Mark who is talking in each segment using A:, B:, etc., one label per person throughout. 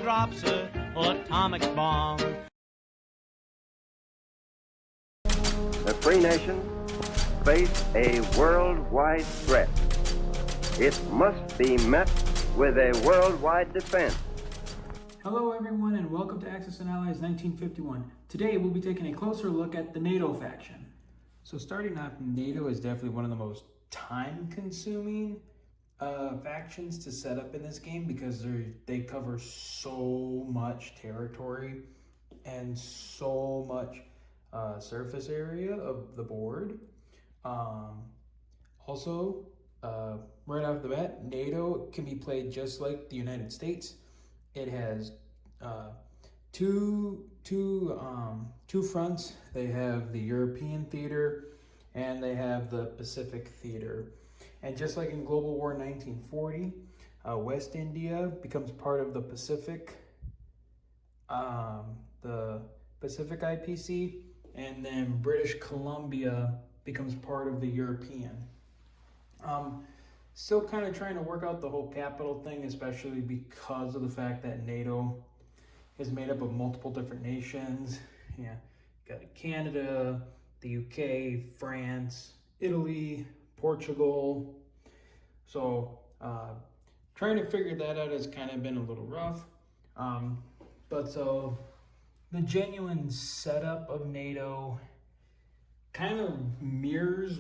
A: drops a atomic bomb.
B: The free nations face a worldwide threat. It must be met with a worldwide defense.
C: Hello everyone and welcome to Axis and Allies 1951. Today we'll be taking a closer look at the NATO faction. So starting off, NATO is definitely one of the most time-consuming factions to set up in this game because they cover so much territory and so much surface area of the board. Also, right off the bat, NATO can be played just like the United States. It has two fronts. They have the European theater and they have the Pacific theater. And just like in Global War 1940, West India becomes part of the Pacific IPC, and then British Columbia becomes part of the European. Still kind of trying to work out the whole capital thing, especially because of the fact that NATO is made up of multiple different nations. Yeah, got Canada, the UK, France, Italy, Portugal. So trying to figure that out has kind of been a little rough. But so the genuine setup of NATO kind of mirrors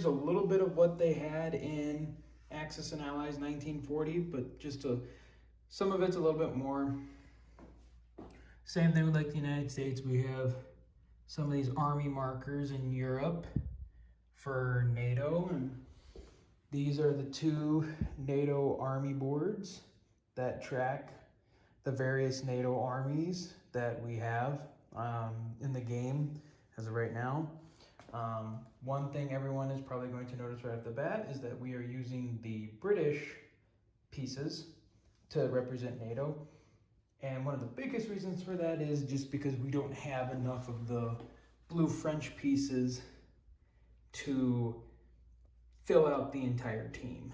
C: a little bit of what they had in Axis and Allies 1940, but just some of it's a little bit more. Same thing with like the United States. We have some of these army markers in Europe for NATO, and these are the two NATO army boards that track the various NATO armies that we have in the game as of right now. One thing everyone is probably going to notice right off the bat is that we are using the British pieces to represent NATO. And one of the biggest reasons for that is just because we don't have enough of the blue French pieces to fill out the entire team.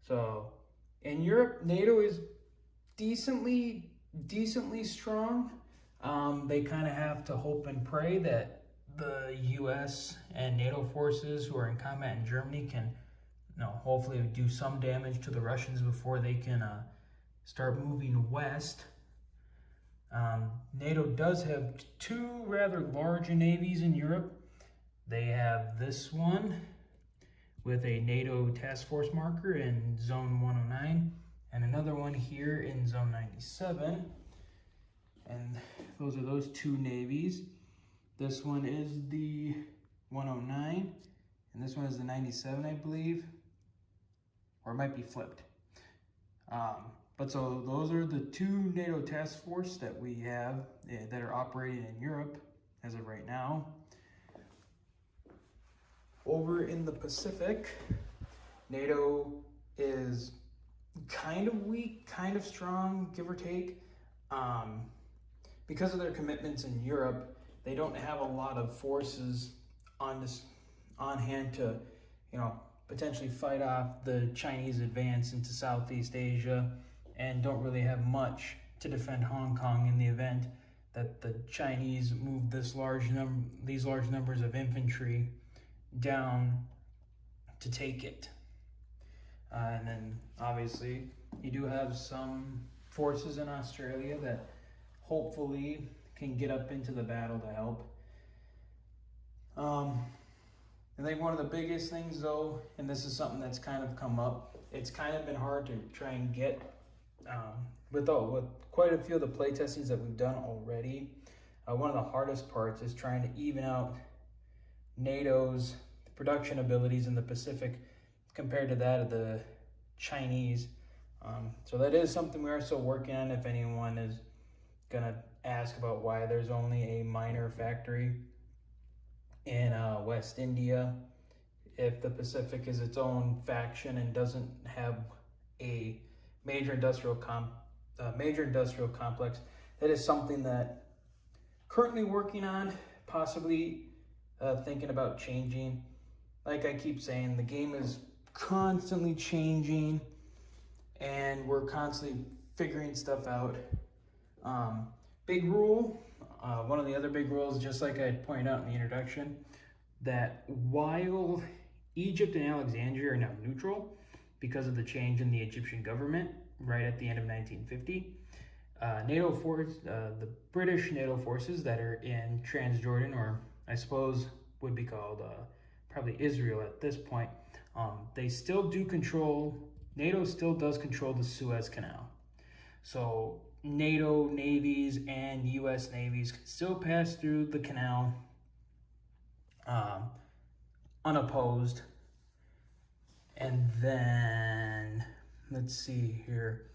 C: So in Europe, NATO is decently strong. They kind of have to hope and pray that the US and NATO forces who are in combat in Germany can, hopefully do some damage to the Russians before they can start moving west. NATO does have two rather large navies in Europe. They have this one with a NATO task force marker in Zone 109 and another one here in Zone 97. And those are those two navies. This one is the 109 and this one is the 97, I believe, or it might be flipped. But so those are the two NATO task force that we have that are operating in Europe as of right now. Over in the Pacific, NATO is kind of weak, kind of strong, give or take. Because of their commitments in Europe, they don't have a lot of forces on hand to, potentially fight off the Chinese advance into Southeast Asia, and don't really have much to defend Hong Kong in the event that the Chinese move these large numbers of infantry down to take it. And then obviously you do have some forces in Australia that hopefully can get up into the battle to help. I think one of the biggest things though, and this is something that's kind of come up, it's kind of been hard to try and get with quite a few of the play testings that we've done already. One of the hardest parts is trying to even out NATO's production abilities in the Pacific compared to that of the Chinese. So that is something we are still working on. If anyone is gonna ask about why there's only a minor factory in West India, if the Pacific is its own faction and doesn't have a major industrial complex, that is something that currently working on, possibly thinking about changing. Like I keep saying, the game is constantly changing, and we're constantly figuring stuff out. Big rule, one of the other big rules, just like I pointed out in the introduction, that while Egypt and Alexandria are now neutral because of the change in the Egyptian government right at the end of 1950, the British NATO forces that are in Transjordan, or I suppose would be called probably Israel at this point, they still do control, NATO still does control the Suez Canal. So NATO navies and US navies can still pass through the canal unopposed. And then, let's see here.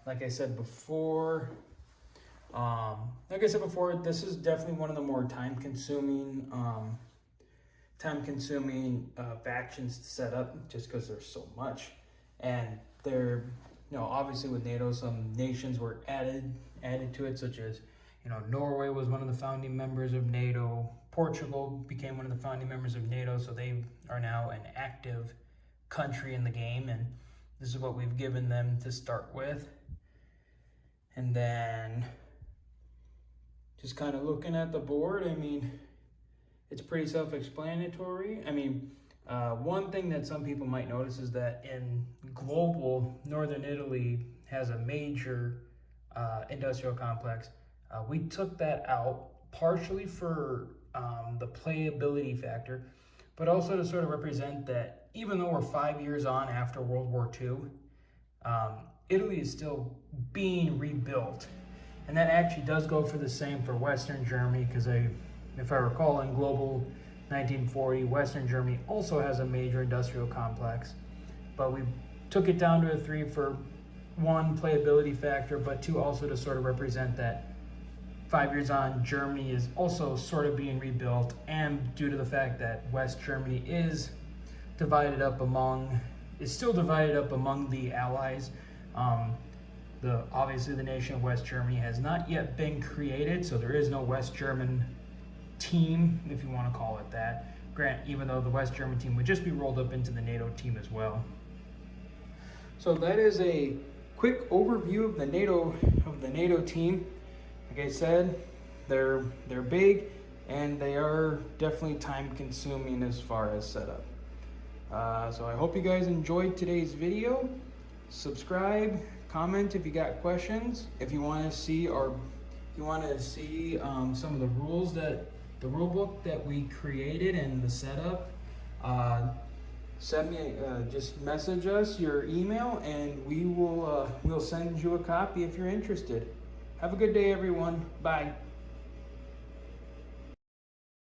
C: Like I said before, this is definitely one of the more time-consuming factions to set up, just because there's so much, and they're, obviously with NATO, some nations were added to it, such as, Norway was one of the founding members of NATO. Portugal became one of the founding members of NATO, so they are now an active country in the game, and this is what we've given them to start with. And then just kind of looking at the board, it's pretty self-explanatory. One thing that some people might notice is that in global, Northern Italy has a major industrial complex. We took that out partially for the playability factor, but also to sort of represent that even though we're 5 years on after World War II, Italy is still being rebuilt. And that actually does go for the same for Western Germany, because if I recall, in global 1940, Western Germany also has a major industrial complex. But we took it down to a 3 for 1, playability factor, but 2, also to sort of represent that 5 years on, Germany is also sort of being rebuilt, and due to the fact that West Germany is still divided up among the Allies. Obviously the nation of West Germany has not yet been created, so there is no West German team, if you want to call it that. Even though the West German team would just be rolled up into the NATO team as well. So that is a quick overview of the NATO team. Like I said, they're big, and they are definitely time consuming as far as setup. So I hope you guys enjoyed today's video. Subscribe, comment if you got questions. If you want to see some of the rules, the rule book that we created and the setup, just message us your email, and we'll send you a copy if you're interested. Have a good day, everyone. Bye.